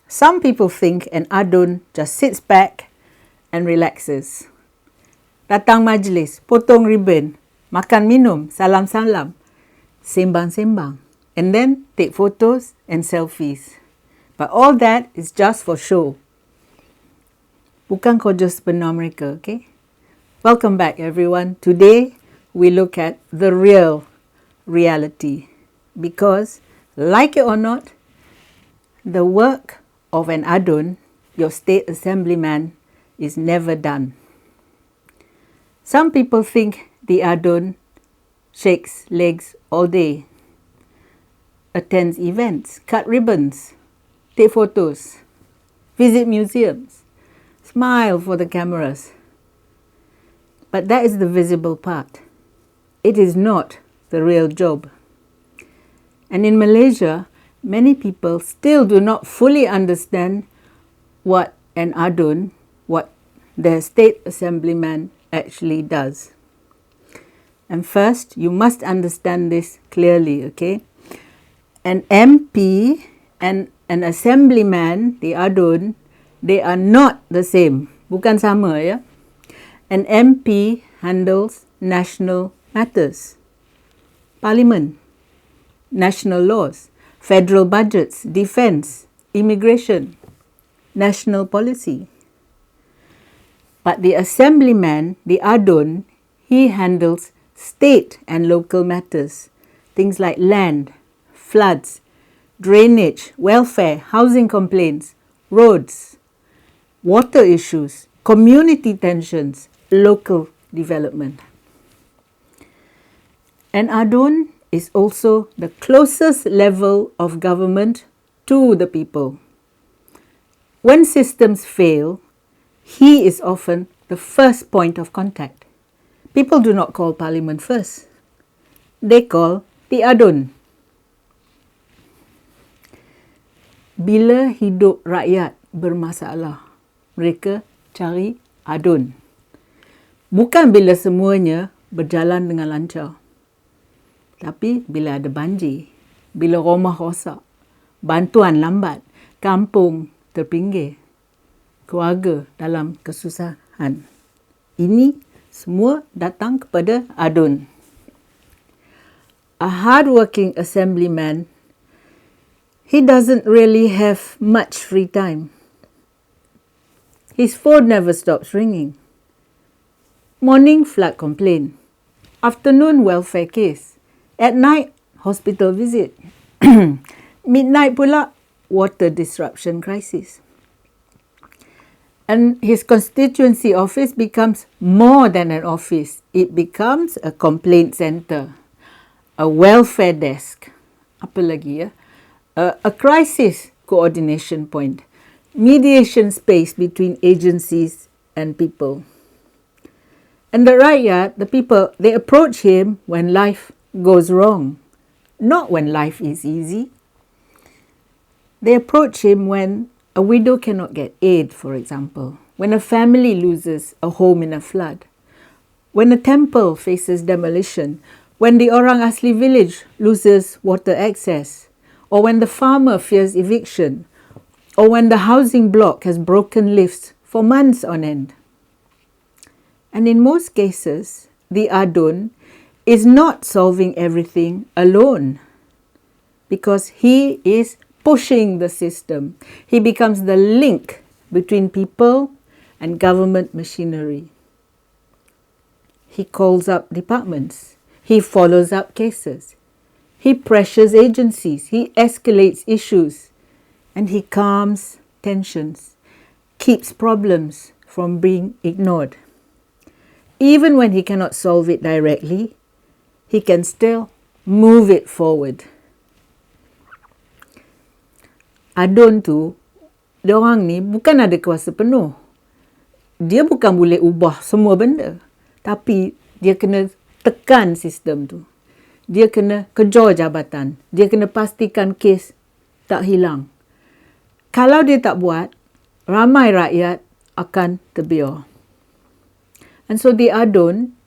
Some people think an adun just sits back and relaxes. Datang majlis, potong ribbon, makan minum, salam-salam, sembang-sembang, and then take photos and selfies. But all that is just for show. Bukan kerja sebenar mereka, okay? Welcome back, everyone. Today, we look at the real reality. Because, like it or not, the work of an adun, your state assemblyman, is never done. Some people think the adun shakes legs all day, attends events, cut ribbons, take photos, visit museums, smile for the cameras. But that is the visible part. It is not the real job. And in Malaysia, many people still do not fully understand what an adun, what their state assemblyman actually does. And first, you must understand this clearly, okay? An MP and an assemblyman, the adun, they are not the same. Bukan sama, ya? An MP handles national matters, parliament, national laws, federal budgets, defense, immigration, national policy. But the assemblyman, the adun, he handles state and local matters, things like land, floods, drainage, welfare, housing complaints, roads, water issues, community tensions, local development. An adun is also the closest level of government to the people. When systems fail, he is often the first point of contact. People do not call parliament first. They call the adun. Bila hidup rakyat bermasalah, mereka cari adun. Bukan bila semuanya berjalan dengan lancar. Tapi bila ada banjir, bila rumah rosak, bantuan lambat, kampung terpinggir, keluarga dalam kesusahan. Ini semua datang kepada adun. A hard-working assemblyman, he doesn't really have much free time. His phone never stops ringing. Morning, flood complaint. Afternoon, welfare case. At night, hospital visit. Midnight pula, water disruption crisis. And his constituency office becomes more than an office. It becomes a complaint center, a welfare desk, apa lagi ya? A crisis coordination point, mediation space between agencies and people. And the rakyat, the people, they approach him when life goes wrong, not when life is easy. They approach him when a widow cannot get aid, for example, when a family loses a home in a flood, when a temple faces demolition, when the orang asli village loses water access, or when the farmer fears eviction, or when the housing block has broken lifts for months on end. And in most cases, the adun is not solving everything alone, because he is pushing the system. He becomes the link between people and government machinery. He calls up departments. He follows up cases. He pressures agencies. He escalates issues. And he calms tensions, keeps problems from being ignored. Even when he cannot solve it directly, he can still move it forward. Adun tu, diorang ni bukan ada kuasa penuh. Dia bukan boleh ubah semua benda. Tapi dia kena tekan sistem tu. Dia kena kejar jabatan. Dia kena pastikan kes tak hilang. Kalau dia tak buat, ramai rakyat akan terbiar. And so the adun,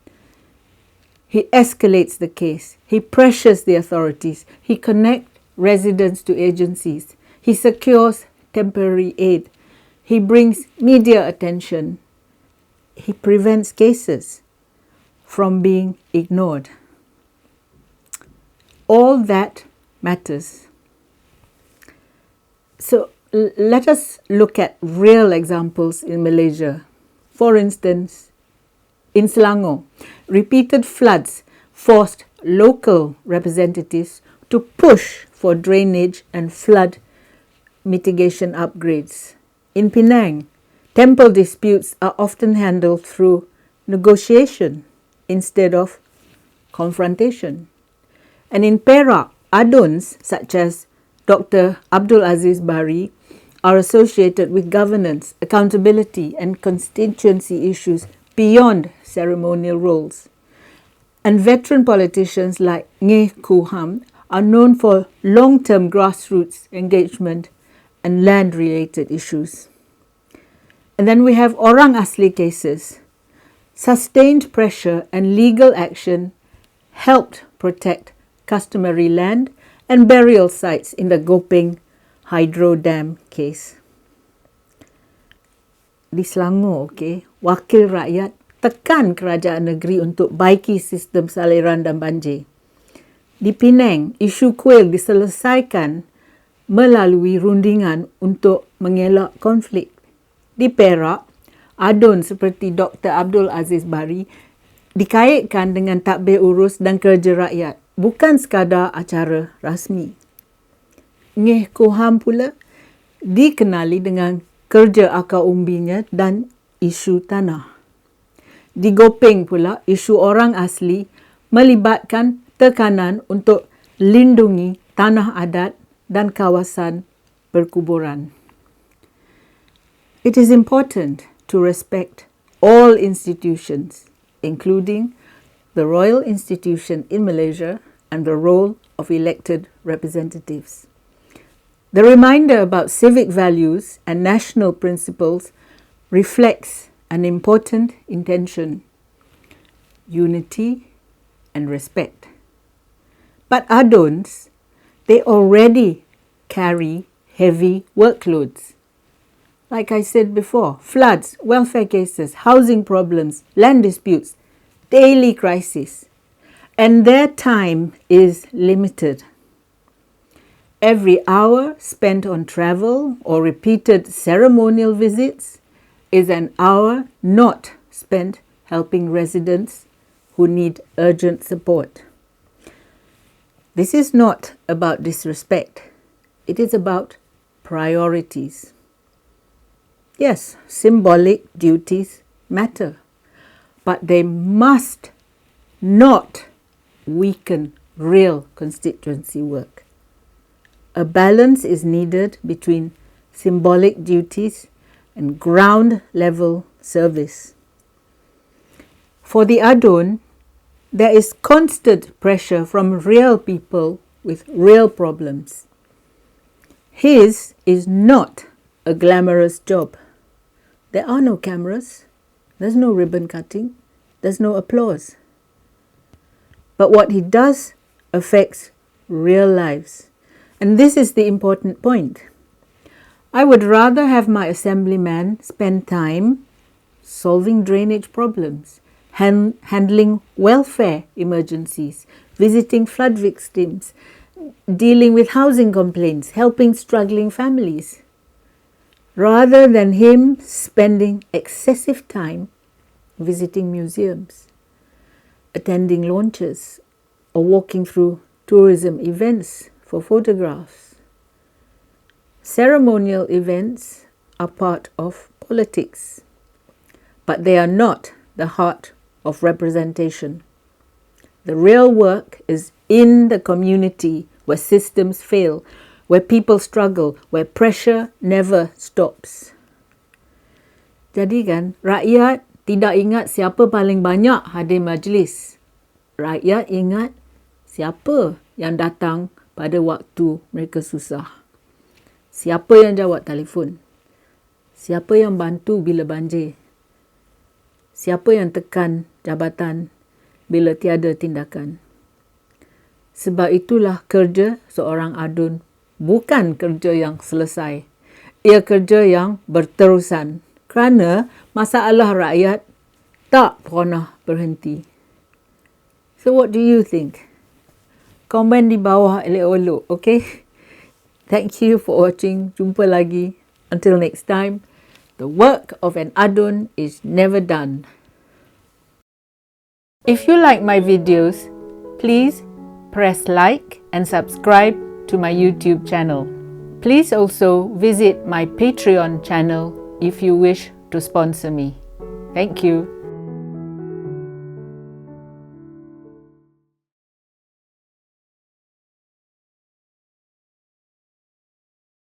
he escalates the case. He pressures the authorities. He connects residents to agencies. He secures temporary aid. He brings media attention. He prevents cases from being ignored. All that matters. So let us look at real examples in Malaysia. For instance, in Selangor, repeated floods forced local representatives to push for drainage and flood mitigation upgrades. In Penang, temple disputes are often handled through negotiation instead of confrontation. And in Perak, aduns such as Dr. Abdul Aziz Bari are associated with governance, accountability and constituency issues beyond ceremonial roles. And veteran politicians like Ngeh Kuham are known for long-term grassroots engagement and land-related issues. And then we have orang asli cases. Sustained pressure and legal action helped protect customary land and burial sites in the Gopeng Hydro Dam case. Di Selangor, wakil rakyat tekan kerajaan negeri untuk baiki sistem saliran dan banjir. Di Penang, isu kuil diselesaikan melalui rundingan untuk mengelak konflik. Di Perak, adun seperti Dr. Abdul Aziz Bari dikaitkan dengan tadbir urus dan kerja rakyat, bukan sekadar acara rasmi. Ngeh Kuham pula dikenali dengan kerja akar umbinya dan isu tanah. Di Gopeng pula, isu orang asli melibatkan tekanan untuk lindungi tanah adat dan kawasan perkuburan. It is important to respect all institutions, including the royal institution in Malaysia and the role of elected representatives. The reminder about civic values and national principles reflects an important intention: unity and respect. But aduns, they already carry heavy workloads. Like I said before, floods, welfare cases, housing problems, land disputes, daily crises, and their time is limited. Every hour spent on travel or repeated ceremonial visits is an hour not spent helping residents who need urgent support. This is not about disrespect. It is about priorities. Yes, symbolic duties matter, but they must not weaken real constituency work. A balance is needed between symbolic duties and ground-level service. For the adun, there is constant pressure from real people with real problems. His is not a glamorous job. There are no cameras, there's no ribbon cutting, there's no applause. But what he does affects real lives. And this is the important point. I would rather have my assemblyman spend time solving drainage problems, handling welfare emergencies, visiting flood victims, dealing with housing complaints, helping struggling families, rather than him spending excessive time visiting museums, attending launches, or walking through tourism events for photographs. Ceremonial events are part of politics, but they are not the heart of representation. The real work is in the community where systems fail, where people struggle, where pressure never stops. Jadi kan, rakyat tidak ingat siapa paling banyak hadir majlis. Rakyat ingat siapa yang datang pada waktu mereka susah. Siapa yang jawab telefon? Siapa yang bantu bila banjir? Siapa yang tekan jabatan bila tiada tindakan? Sebab itulah kerja seorang adun bukan kerja yang selesai. ia kerja yang berterusan kerana masalah rakyat tak pernah berhenti. So what do you think? Komen di bawah elok-elok, okay? Thank you for watching. Jumpa lagi. Until next time, the work of an adun is never done. If you like my videos, please press like and subscribe to my YouTube channel. Please also visit my Patreon channel if you wish to sponsor me. Thank you.